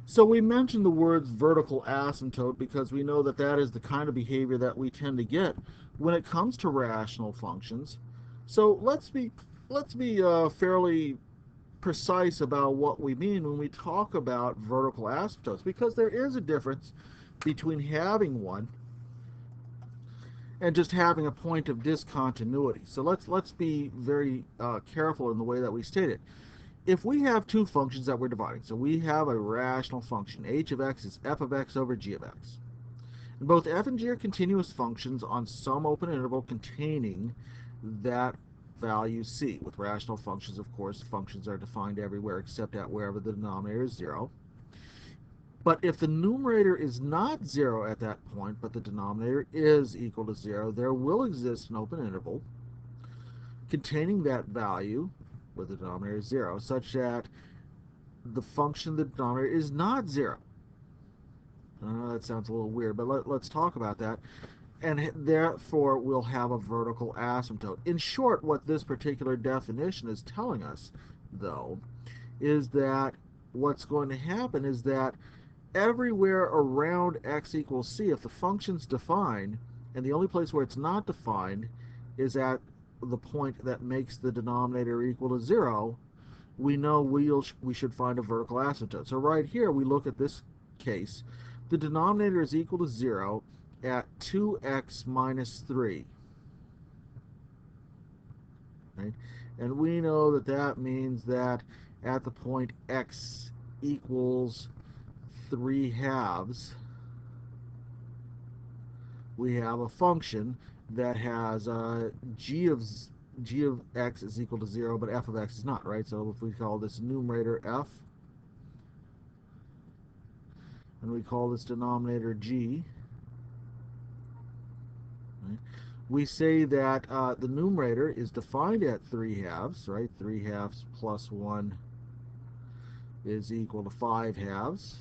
So we mentioned the words vertical asymptote because we know that that is the kind of behavior that we tend to get when it comes to rational functions. So let's be fairly precise about what we mean when we talk about vertical asymptotes, because there is a difference between having one and just having a point of discontinuity. So let's be very careful in the way that we state it. If we have two functions that we're dividing, so we have a rational function, h of x is f of x over g of x. And both f and g are continuous functions on some open interval containing that value c. With rational functions, of course, functions are defined everywhere except at wherever the denominator is 0. But if the numerator is not 0 at that point, but the denominator is equal to 0, there will exist an open interval containing that value where the denominator is 0, such that the function the denominator is not 0. I know that sounds a little weird, but let's talk about that. And therefore, we'll have a vertical asymptote. In short, what this particular definition is telling us, though, is that what's going to happen is that everywhere around x equals c, if the function's defined, and the only place where it's not defined is at the point that makes the denominator equal to 0, we know we should find a vertical asymptote. So right here, we look at this case. The denominator is equal to 0 at 2x minus 3. Right? And we know that that means that at the point x equals 3 halves, we have a function that has g of x is equal to 0, but f of x is not, right? So if we call this numerator f, and we call this denominator g, right, we say that the numerator is defined at 3 halves, right? 3 halves plus 1 is equal to 5 halves,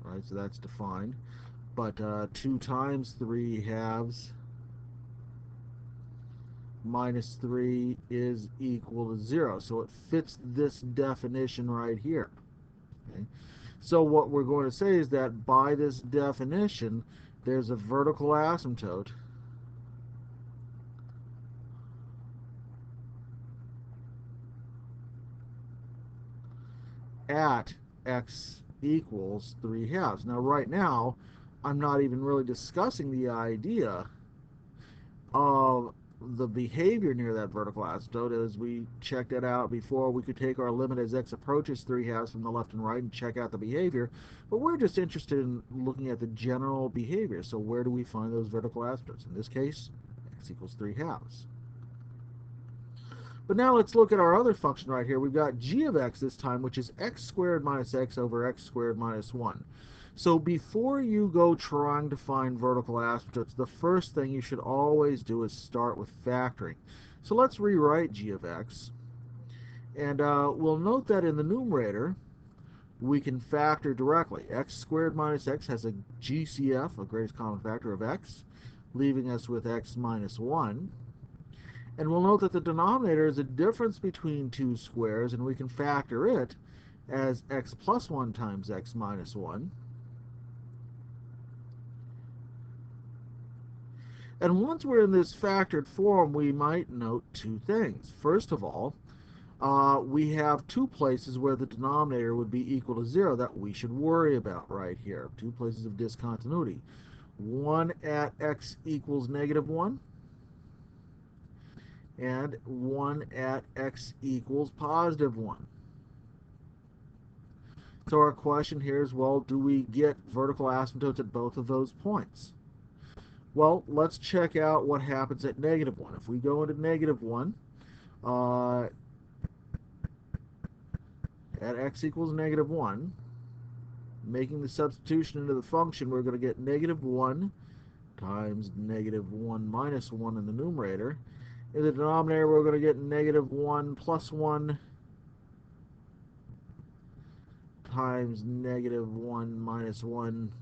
right? So that's defined. But 2 times 3 halves minus 3 is equal to 0. So it fits this definition right here. Okay? So what we're going to say is that by this definition, there's a vertical asymptote at x equals 3 halves. Now, right now, I'm not even really discussing the idea of the behavior near that vertical asymptote. As we checked it out before, we could take our limit as x approaches 3 halves from the left and right and check out the behavior, but we're just interested in looking at the general behavior. So where do we find those vertical asymptotes? In this case, x equals 3 halves. But now let's look at our other function right here. We've got g of x this time, which is x squared minus x over x squared minus 1. So before you go trying to find vertical asymptotes, the first thing you should always do is start with factoring. So let's rewrite g of x. And we'll note that in the numerator, we can factor directly. X squared minus x has a GCF, a greatest common factor of x, leaving us with x minus 1. And we'll note that the denominator is a difference between two squares, and we can factor it as x plus 1 times x minus 1. And once we're in this factored form, we might note two things. First of all, we have two places where the denominator would be equal to 0 that we should worry about right here. Two places of discontinuity. One at x equals negative 1, and one at x equals positive 1. So our question here is, well, do we get vertical asymptotes at both of those points? Well, let's check out what happens at negative 1. If we go into negative 1, at x equals negative 1, making the substitution into the function, we're going to get negative 1 times negative 1 minus 1 in the numerator. In the denominator, we're going to get negative 1 plus 1 times negative 1 minus 1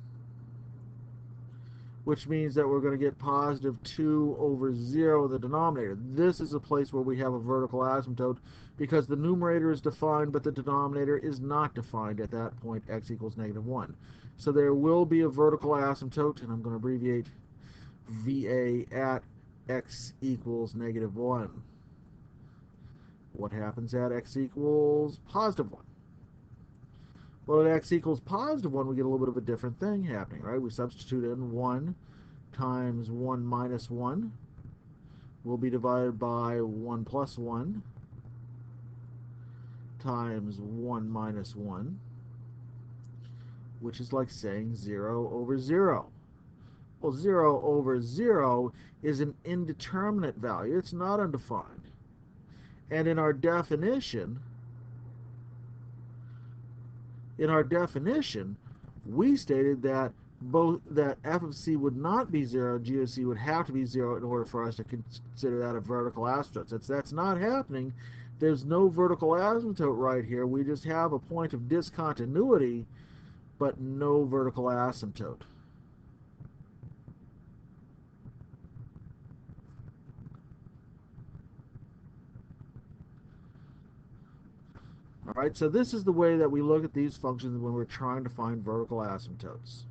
which means that we're going to get positive 2 over 0 in the denominator. This is a place where we have a vertical asymptote because the numerator is defined, but the denominator is not defined at that point, x equals negative 1. So there will be a vertical asymptote, and I'm going to abbreviate VA at x equals negative 1. What happens at x equals positive 1? Well, at x equals positive 1, we get a little bit of a different thing happening, right? We substitute in 1 times 1 minus 1 will be divided by 1 plus 1 times 1 minus 1, which is like saying 0 over 0. Well, 0 over 0 is an indeterminate value. It's not undefined. And in our definition, we stated that f of c would not be 0, g of c would have to be 0 in order for us to consider that a vertical asymptote. Since that's not happening, there's no vertical asymptote right here. We just have a point of discontinuity, but no vertical asymptote. All right, so this is the way that we look at these functions when we're trying to find vertical asymptotes.